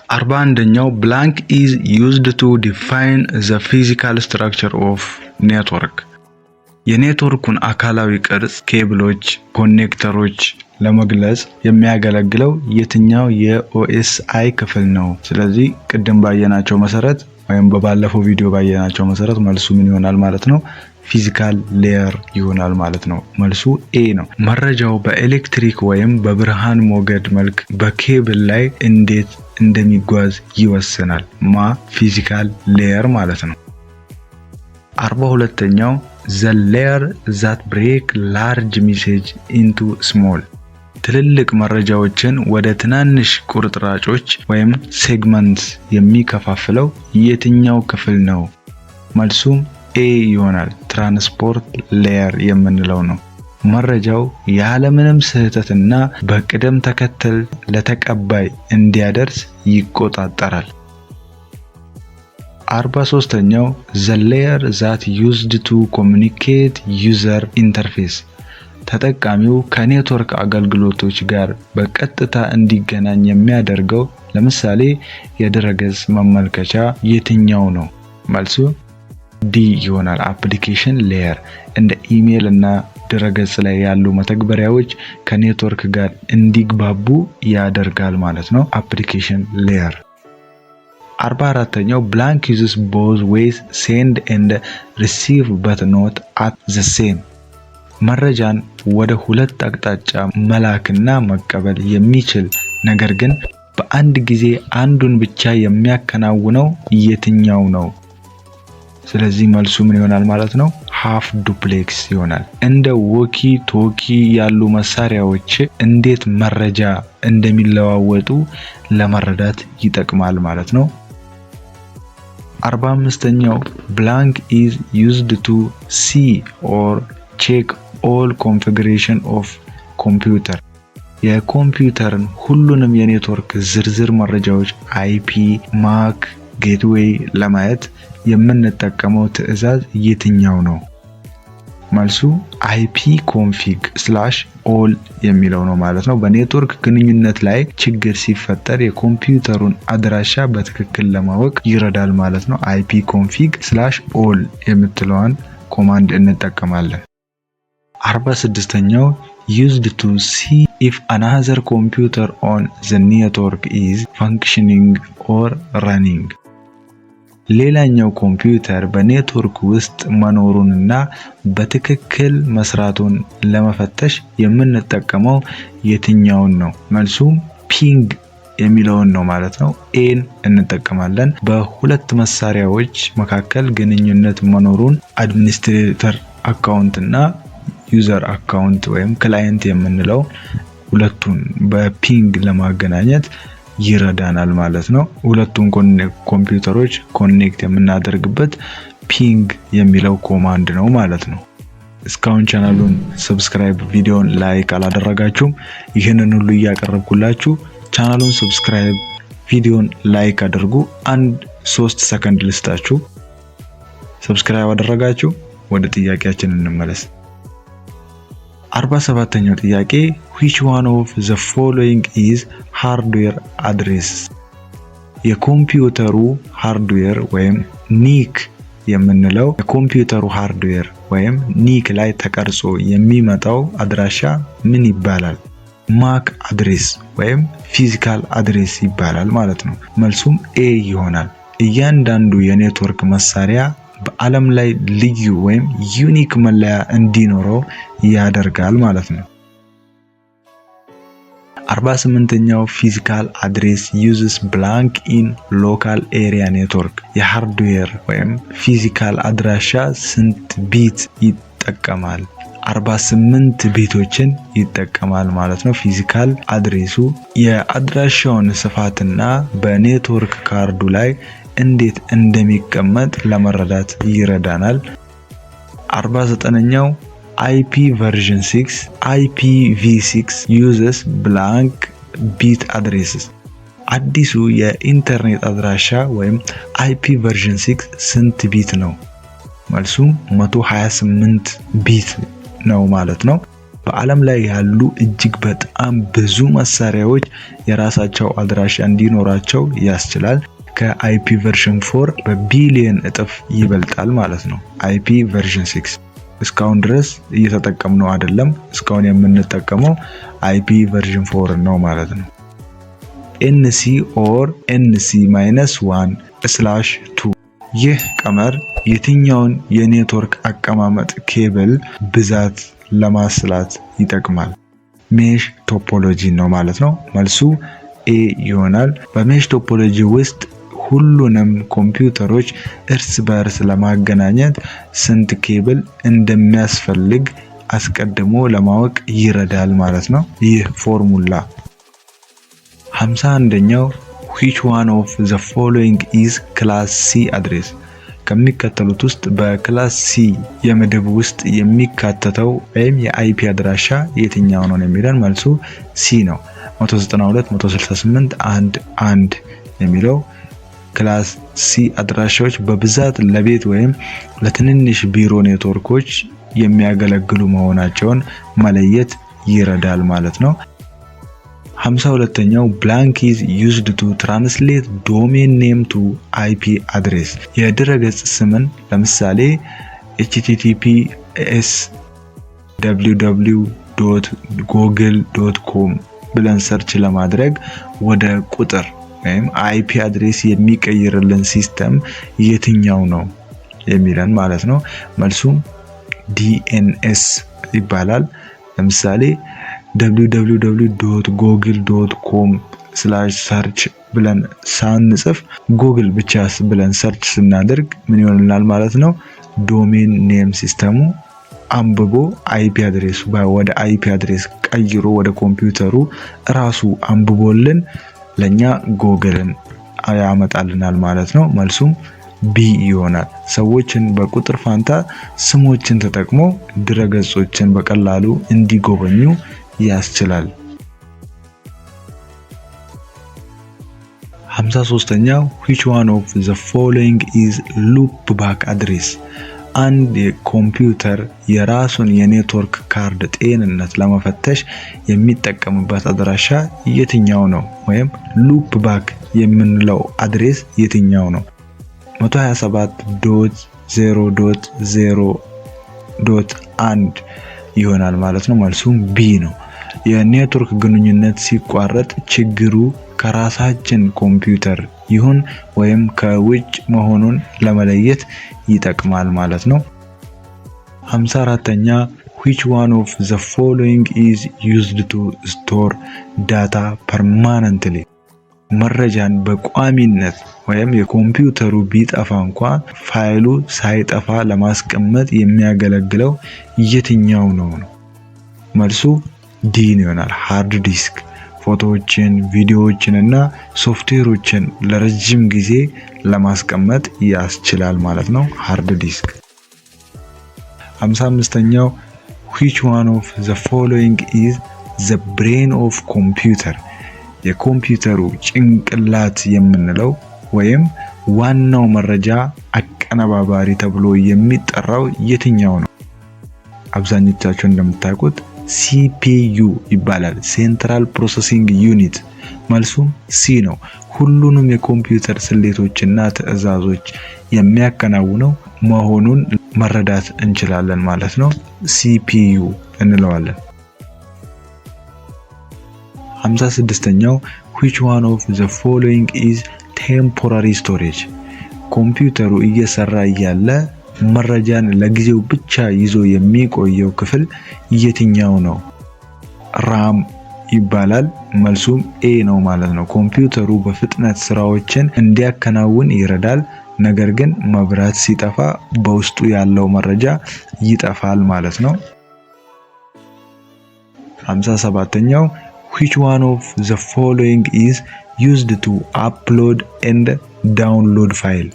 41ኛው blank is used to define the physical structure of network የኔትወርኩን አካላዊ ቅርጽ ኬብሎች ኮኔክተሮች ለመግለጽ የሚያገለግለው የትኛው የኦኤስአይ ክፍል ነው? ስለዚህ ቅድም ባየናቸው መሰረት ወይም በባለፈው ቪዲዮ ባየናቸው መሰረት መልሱ ምን ይሆናል ማለት ነው? ፊዚካል ሌየር ይሆናል ማለት ነው። መልሱ ኤ ነው። መረጃው በኤሌክትሪክ ወይም በብርሃን ሞገድ መልክ በኬብል ላይ እንዴት እንደሚጓዝ ይወስናል። ፊዚካል ሌየር ማለት ነው። 42ኛው the layer that break large message into small ትልልቅ መረጃዎችን ወደ ትናንሽ ቁርጥራጮች ወይም ሴግመንትስ የሚከፋፍለው የትኛው ክፍል ነው? መልሱም ኤ ይሆናል። ትራንስፖርት ሌየር የምንለው ነው። መረጃው ያለምንም ስህተትና በቅደም ተከተል ለተቀባይ እንዲያደርስ ይቆጣጠራል። 43ኛው the layer that used to communicate user interface ተጠቃሚው ከኔትወርክ አገልግሎቶች ጋር በቀጥታ እንዲገናኝ የሚያደርገው ለምሳሌ የድረገጽ መመልከቻ የትኛው ነው? መልሱ ዲ ይሆናል። አፕሊኬሽን ሌየር እንደ ኢሜል እና ድረገጽ ላይ ያሉ መተግበሪያዎች ከኔትወርክ ጋር እንዲግባቡ ያደርጋል ማለት ነው። አፕሊኬሽን ሌየር 44ኛው blank uses both ways send and receive but not at the same መረጃን ወደ ሁለት አቅጣጫ መላክና መቀበል የሚችል ነገር ግን በአንድ ጊዜ አንዱን ብቻ የሚያከናውነው የትኛው ነው? ስለዚህ መልሱ ምን ይሆናል ማለት ነው? ሃፍ ዱፕሌክስ ይሆናል። እንደ ዎኪ ቶኪ ያሉ መሳሪያዎች እንዴት መረጃ እንደሚለዋወጡ ለመረዳት ይጠቅማል ማለት ነው። 45ኛው blank is used to see or check all configuration of computer የኮምፒውተርን ሁሉንም የኔትወርክ ዝርዝር መረጃዎች አይፒ ማክ ጌትዌይ ለማየት የምንጠቀመው ትዕዛዝ የትኛው ነው? መልሱ ipconfig/all የሚለው ነው ማለት ነው። በኔትወርክ ግንኙነት ላይ ችግር ሲፈጠር የኮምፒውተሩን አድራሻ በትክክል ለማወቅ ይረዳል ማለት ነው። ipconfig/all የምትለዋን ኮማንድ እንጠቀማለን። 46ኛው used to see if another computer on the network is functioning or running ሌላኛው ኮምፒውተር በኔትወርክ ውስጥ መኖሩንና በትክክል መስራቱን ለመፈተሽ የምንጠቀመው የትኛውን ነው? መልሱ ፒንግ የሚለውን ነው ማለት ነው። ኤን እንጠቀማለን። በሁለት መሳሪያዎች መካከል ግንኙነት መኖሩን አድሚኒስትሬተር አካውንት እና ዩዘር አካውንት ወይም ክላይንት የምንለው ሁለቱን በፒንግ ለማገናኘት ይረዳናል ማለት ነው። ሁለቱን ኮምፒውተሮች ኮኔክት የምናደርግበት ፒንግ የሚለው ኮማንድ ነው ማለት ነው። እስካሁን ቻናሉን ሰብስክራይብ ቪዲዮን ላይክ አላደረጋችሁም ይሄንን ሁሉ እያቀረብኩላችሁ ቻናሉን ሰብስክራይብ ቪዲዮን ላይክ አድርጉ። 3 ሰከንድ ልስጣችሁ። ሰብስክራይብ አደረጋችሁ? ወደ ጥያቄያችን እንመለስ። 47ኛው ጥያቄ which one of the following is hardware address የኮምፒውተሩ ሃርድዌር ወይም ኒክ የምንለው የኮምፒውተሩ ሃርድዌር ወይም ኒክ ላይ ተቀርጾ የሚመጣው አድራሻ ምን ይባላል? ማክ አድሬስ ወይም ፊዚካል አድሬስ ይባላል ማለት ነው። መልሱም ኤ ይሆናል። እያንዳንዱ የኔትወርክ መሳሪያ በዓለም ላይ ልዩ ወይም ዩኒክ መለያ እንዲኖረው ያደርጋል ማለት ነው። 48ኛው ፊዚካል አድሬስ uses blank in local area network የሃርድዌር ወይም ፊዚካል አድራሻ ስንት ቢት ይጠቀማል? 48 ቢቶችን ይጠቀማል ማለት ነው። ፊዚካል አድሬሱ የአድራሻውን ስፋትና በኔትወርክ ካርዱ ላይ እንዴት እንደሚቀመጥ ለመረዳት ይረዳናል። 49ኛው IP version 6 IPv6 uses blank bit addresses አዲሱ የኢንተርኔት አድራሻ ወይም IP version 6 ስንት ቢት ነው? መልሱ 128 ቢት ነው ማለት ነው። በዓለም ላይ ያሉ እጅግ በጣም ብዙ መሳሪያዎች የራሳቸው አድራሻ እንዲኖራቸው ያስችላል። ከአይፒ ቨርዥን 4 በቢሊየን እጥፍ ይበልጣል ማለት ነው። አይፒ ቨርዥን 6 እስካሁን ድረስ እየተጠቀምነው አይደለም። እስካሁን የምንጠቀመው አይፒ ቨርዥን 4 ነው ማለት ነው። NC or NC-1/2 ይህ ቀመር የትኛውን የኔትወርክ አቀማመጥ ኬብል ብዛት ለማስላት ይጠቅማል? ሜሽ ቶፖሎጂ ነው ማለት ነው። መልሱ ኤ ይሆናል። በሜሽ ቶፖሎጂ ውስጥ ሁሉንም ኮምፒውተሮች እርስ በርስ ለማገናኘት ስንት ኬብል እንደሚያስፈልግ አስቀድሞ ለማወቅ ይረዳል ማለት ነው ይህ ፎርሙላ። 51ኛው which one of the following is class C address? ከሚከተሉት ውስጥ በክላስ ሲ የምድብ ውስጥ የሚካተተው ወይም የአይፒ አድራሻ የትኛው ነው የሚለን መልሱ ሲ ነው። 192.168.1.1 የሚለው ክላስ ሲ አድራሻዎች በብዛት ለቤት ወይም ለትንንሽ ቢሮ ኔትወርኮች የሚያገለግሉ መሆናቸውን መለየት ይረዳል ማለት ነው። 52ኛው blank is used to translate domain name to IP address የድረገጽ ስምን ለምሳሌ https www.google.com ብለን ሰርች ለማድረግ ወደ ቁጥር ወይም IP አድሬስ የሚቀይርልን ሲስተም የትኛው ነው የሚለን ማለት ነው። መልሱም DNS ይባላል። ለምሳሌ www.google.com/search ብለን ሳንጽፍ ጉግል ብቻ ብለን ሰርች ስናደርግ ምን ይሆንልናል ማለት ነው? ዶሜን ኔም ሲስተሙ አንብቦ አይፒ አድሬስ ወደ አይፒ አድሬስ ቀይሮ ወደ ኮምፒውተሩ ራሱ አንብቦልን ለኛ ጉግልን ያመጣልናል ማለት ነው። መልሱም ቢ ይሆናል። ሰዎችን በቁጥር ፋንታ ስሞችን ተጠቅሞ ድረገጾችን በቀላሉ እንዲጎበኙ ያስችላል። 53ኛው which one of the following is loopback address? አንድ የኮምፒውተር የራሱን የኔትወርክ ካርድ ጤንነት ለመፈተሽ የሚጠቀምበት አድራሻ የትኛው ነው? ወይም loopback የምንለው አድሬስ የትኛው ነው? 127.0.0.1 ይሆናል ማለት ነው። መልሱም ቢ ነው። የኔትወርክ ግንኙነት ሲቋረጥ ችግሩ ከራሳችን ኮምፒውተር ይሁን ወይም ከውጭ መሆኑን ለመለየት ይጠቅማል ማለት ነው። 54ኛ which one of the following is used to store data permanently? መረጃን በቋሚነት ወይም የኮምፒውተሩ ቢጠፋ እንኳን ፋይሉ ሳይጠፋ ለማስቀመጥ የሚያገለግለው የትኛው ነው? መልሱ ዲ ይሆናል። ሃርድ ዲስክ ፎቶዎችን፣ ቪዲዮዎችን እና ሶፍትዌሮችን ለረጅም ጊዜ ለማስቀመጥ ያስችላል ማለት ነው ሃርድ ዲስክ። 55ኛው which one of the following is the brain of computer? የኮምፒውተሩ ጭንቅላት የምንለው ወይም ዋናው መረጃ አቀነባባሪ ተብሎ የሚጠራው የትኛው ነው? አብዛኞቻችሁ እንደምታውቁት CPU ይባላል። ሴንትራል ፕሮሰሲንግ ዩኒት። መልሱም ሲ ነው። ሁሉንም የኮምፒውተር ስሌቶችና ትዕዛዞች የሚያከናውነው መሆኑን መረዳት እንችላለን ማለት ነው። CPU እንለዋለን። 56ኛው which one of the following is temporary storage? ኮምፒውተሩ እየሰራ እያለ መረጃን ለጊዜው ብቻ ይዞ የሚቆየው ክፍል የትኛው ነው? ራም ይባላል። መልሱም ኤ ነው ማለት ነው። ኮምፒውተሩ በፍጥነት ስራዎችን እንዲያከናውን ይረዳል። ነገር ግን መብራት ሲጠፋ በውስጡ ያለው መረጃ ይጠፋል ማለት ነው። 57ኛው which one of the following is used to upload and download file?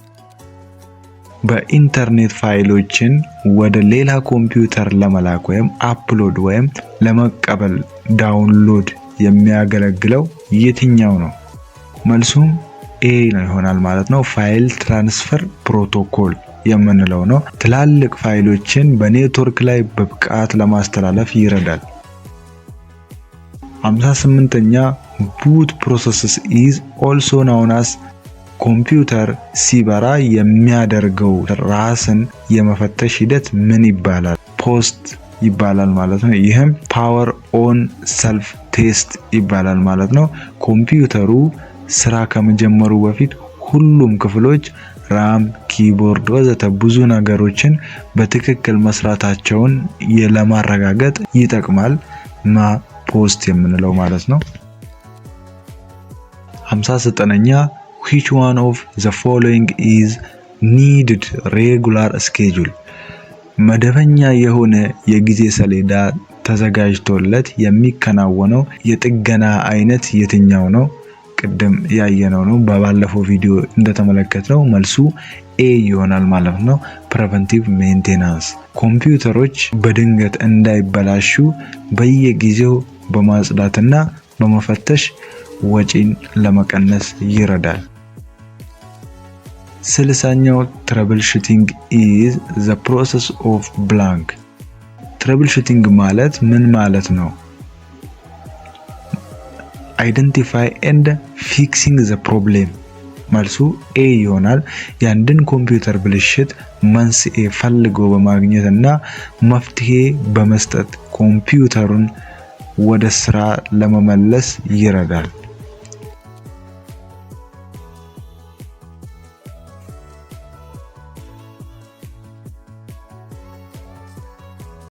በኢንተርኔት ፋይሎችን ወደ ሌላ ኮምፒውተር ለመላክ ወይም አፕሎድ ወይም ለመቀበል ዳውንሎድ የሚያገለግለው የትኛው ነው? መልሱም ኤ ነው ይሆናል ማለት ነው። ፋይል ትራንስፈር ፕሮቶኮል የምንለው ነው። ትላልቅ ፋይሎችን በኔትወርክ ላይ በብቃት ለማስተላለፍ ይረዳል። 58ኛ boot processes is also known as ኮምፒውተር ሲበራ የሚያደርገው ራስን የመፈተሽ ሂደት ምን ይባላል? ፖስት ይባላል ማለት ነው። ይህም ፓወር ኦን ሰልፍ ቴስት ይባላል ማለት ነው። ኮምፒውተሩ ስራ ከመጀመሩ በፊት ሁሉም ክፍሎች ራም፣ ኪቦርድ ወዘተ ብዙ ነገሮችን በትክክል መስራታቸውን ለማረጋገጥ ይጠቅማል ፖስት የምንለው ማለት ነው። 59ኛ which one of the following is needed regular schedule መደበኛ የሆነ የጊዜ ሰሌዳ ተዘጋጅቶለት የሚከናወነው የጥገና አይነት የትኛው ነው? ቅድም ያየነው ነው። በባለፈው ቪዲዮ እንደተመለከተው መልሱ ኤ ይሆናል ማለት ነው። ፕሪቨንቲቭ ሜንቴናንስ ኮምፒውተሮች በድንገት እንዳይበላሹ በየጊዜው በማጽዳትና በመፈተሽ ወጪን ለመቀነስ ይረዳል። 60ኛው ትረብል ሹቲንግ is the process of blank ትረብል ሹቲንግ ማለት ምን ማለት ነው? identify and fixing the problem መልሱ ኤ ይሆናል። የአንድን ኮምፒውተር ብልሽት መንስኤ ፈልጎ በማግኘትና መፍትሄ በመስጠት ኮምፒውተሩን ወደ ስራ ለመመለስ ይረዳል።